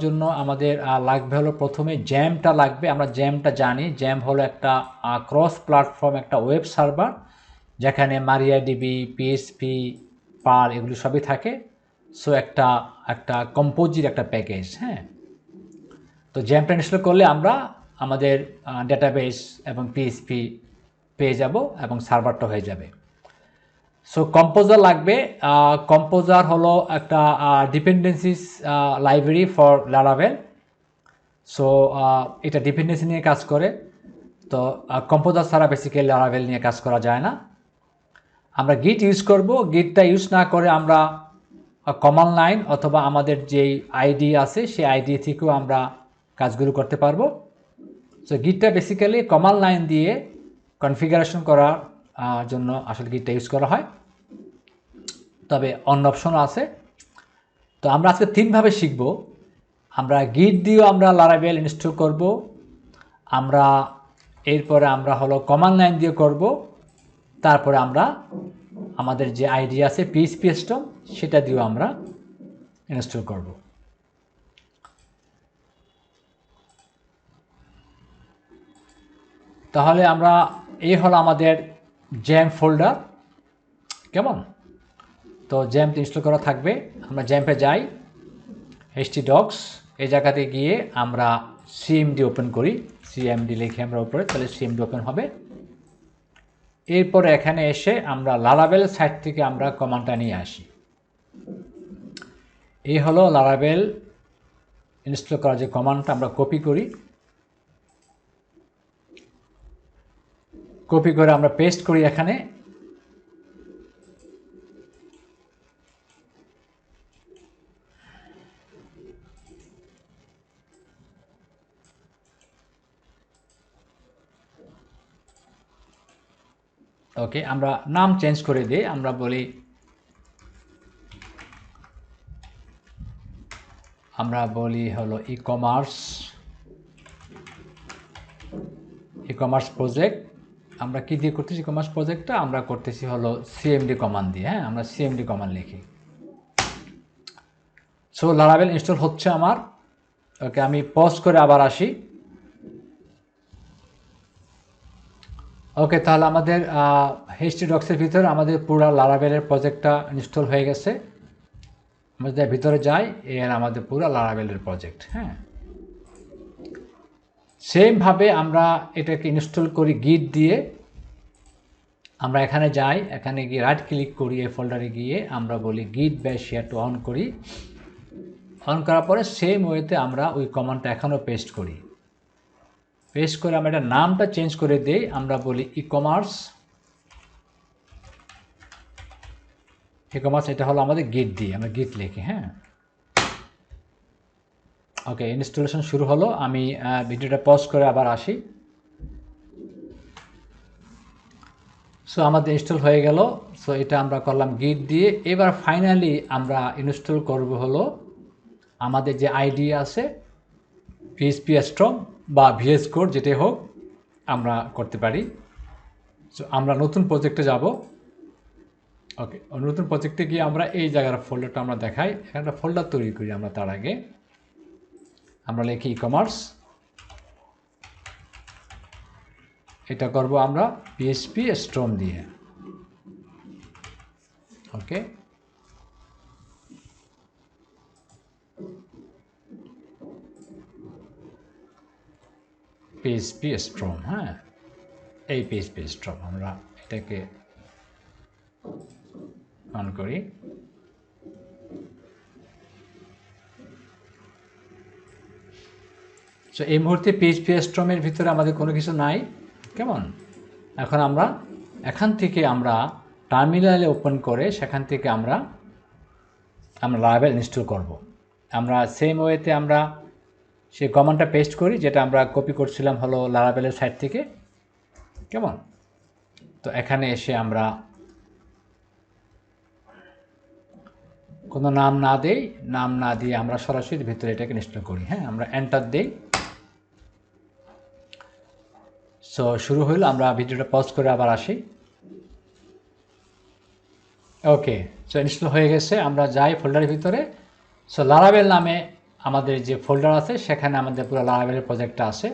জন্য আমাদের লাগবে হলো প্রথমে জ্যামটা লাগবে। আমরা জ্যামটা জানি, জ্যাম হলো একটা ক্রস প্ল্যাটফর্ম একটা ওয়েব সার্ভার যেখানে মারিয়াডিবি, পিএইচপি, পার্ল এগুলো সবই থাকে। সো একটা কম্পোজিট একটা প্যাকেজ। হ্যাঁ, তো জ্যামটা ইনস্টল করলে আমরা আমাদের ডেটাবেস এবং পিএইচপি পেয়ে যাব এবং সার্ভারটা হয়ে যাবে। সো কম্পোজার লাগবে। কম্পোজার হলো একটা dependencies library for Laravel. So এটা ডিপেন্ডেন্সি নিয়ে কাজ করে। তো কম্পোজার ছাড়া বেসিক্যালি লারাভেল নিয়ে কাজ করা যায় না। আমরা গিট ইউজ করব। গিটটা ইউজ না করে আমরা কমান্ড লাইন অথবা আমাদের যেই আইডি আছে সেই আইডি থেকেও আমরা কাজগুলো করতে পারবো। সো গিটটা বেসিক্যালি কমান্ড লাইন দিয়ে কনফিগারেশন করার জন্য আসলে গিটটা ইউজ করা হয়, তবে অন্য অপশনও আছে। তো আমরা আজকে তিনভাবে শিখব। আমরা গিট দিয়েও আমরা লারাভেল ইনস্টল করব, আমরা এরপরে আমরা হলো কমান্ড লাইন দিয়ে করব, তারপরে আমরা আমাদের যে আইডি আছে পিএইচপি স্ট্রম সেটা দিয়েও আমরা ইনস্টল করব। তাহলে আমরা এই হলো আমাদের জ্যাম ফোল্ডার। কেমন? তো জ্যাম্প ইনস্টল করা থাকবে। আমরা জ্যাম্পে যাই, htdocs এই জায়গাতে গিয়ে আমরা সিএমডি ওপেন করি। সিএমডি লিখে আমরা উপরে, তাহলে সিএমডি ওপেন হবে। এরপরে এখানে এসে আমরা লারাভেল সাইট থেকে আমরা কমান্ডটা নিয়ে আসি। এই হলো লারাভেল ইনস্টল করা যে কমান্ডটা আমরা কপি করি, কপি করে আমরা পেস্ট করি এখানে। ওকে, আমরা নাম চেঞ্জ করে দিই। আমরা বলি হলো ই কমার্স প্রজেক্ট। আমরা কি দিয়ে করতেছি কমার্স প্রজেক্টটা? আমরা করতেছি হলো সিএমডি কমান্ড দিয়ে। হ্যাঁ, আমরা সিএমডি কমান্ড লিখি। সো লারাভেল ইনস্টল হচ্ছে আমার। ওকে, আমি পজ করে আবার আসি। ওকে, তাহলে আমাদের htdocs-এর ভিতরে আমাদের পুরো লারাভেলের প্রজেক্টটা ইনস্টল হয়ে গেছে। আমাদের ভিতরে যাই, এর আমাদের পুরো লারাভেলের প্রজেক্ট। হ্যাঁ, সেমভাবে আমরা এটাকে ইনস্টল করি গিট দিয়ে। আমরা এখানে যাই, এখানে গিয়ে রাইট ক্লিক করি, এই ফোল্ডারে গিয়ে আমরা বলি গিট ব্যাশ শেয়ার টু অন করি। অন করার পরে সেম ওয়েতে আমরা ওই কমান্ডটা এখনও পেস্ট করি। পেস্ট করে আমরা এটা নামটা চেঞ্জ করে দেই। আমরা বলি ই কমার্স। এটা হলো আমাদের গিট দিয়ে, আমরা গিট লিখি। হ্যাঁ, ওকে, ইনস্টলেশন শুরু হলো। আমি ভিডিওটা পজ করে আবার আসি। সো আমাদের ইনস্টল হয়ে গেল। সো এটা আমরা করলাম গিট দিয়ে। এবার ফাইনালি আমরা ইনস্টল করব হলো আমাদের যে আইডি আছে পিএইচপি স্ট্রম বা ভিএস কোড যেটাই হোক আমরা করতে পারি। সো আমরা নতুন প্রজেক্টে যাব। ওকে, নতুন প্রজেক্টে গিয়ে আমরা এই জায়গার ফোল্ডারটা আমরা দেখাই। একটা ফোল্ডার তৈরি করি আমরা। তার আগে আমরা লিখি ই কমার্স। এটা করব আমরা পিএইচপি স্ট্রম দিয়ে। ওকে, পিএইচপি স্ট্রম। হ্যাঁ, এই পিএইচপি স্ট্রম আমরা এটাকে অন করি। সো এই মুহূর্তে পিএইচপি স্ট্রমের ভিতরে আমাদের কোনো কিছু নাই। কেমন? এখন আমরা এখান থেকে আমরা টার্মিনালে ওপেন করে সেখান থেকে আমরা লারাভেল ইনস্টল করব। আমরা সেম ওয়েতে আমরা সেই কমান্ডটা পেস্ট করি যেটা আমরা কপি করছিলাম হলো লারাভেলের সাইট থেকে। কেমন? তো এখানে এসে আমরা কোনো নাম না দিয়ে আমরা সরাসরি ভিতরে এটাকে ইনস্টল করি। হ্যাঁ, আমরা এন্টার দিই। সো শুরু হইল। আমরা ভিডিওটা পজ করে আবার আসি। ওকে, সো ইনস্টল হয়ে গেছে। আমরা যাই ফোল্ডারের ভিতরে। সো লারাভেল নামে আমাদের যে ফোল্ডার আছে সেখানে আমাদের পুরো লারাভেলের প্রজেক্টটা আছে।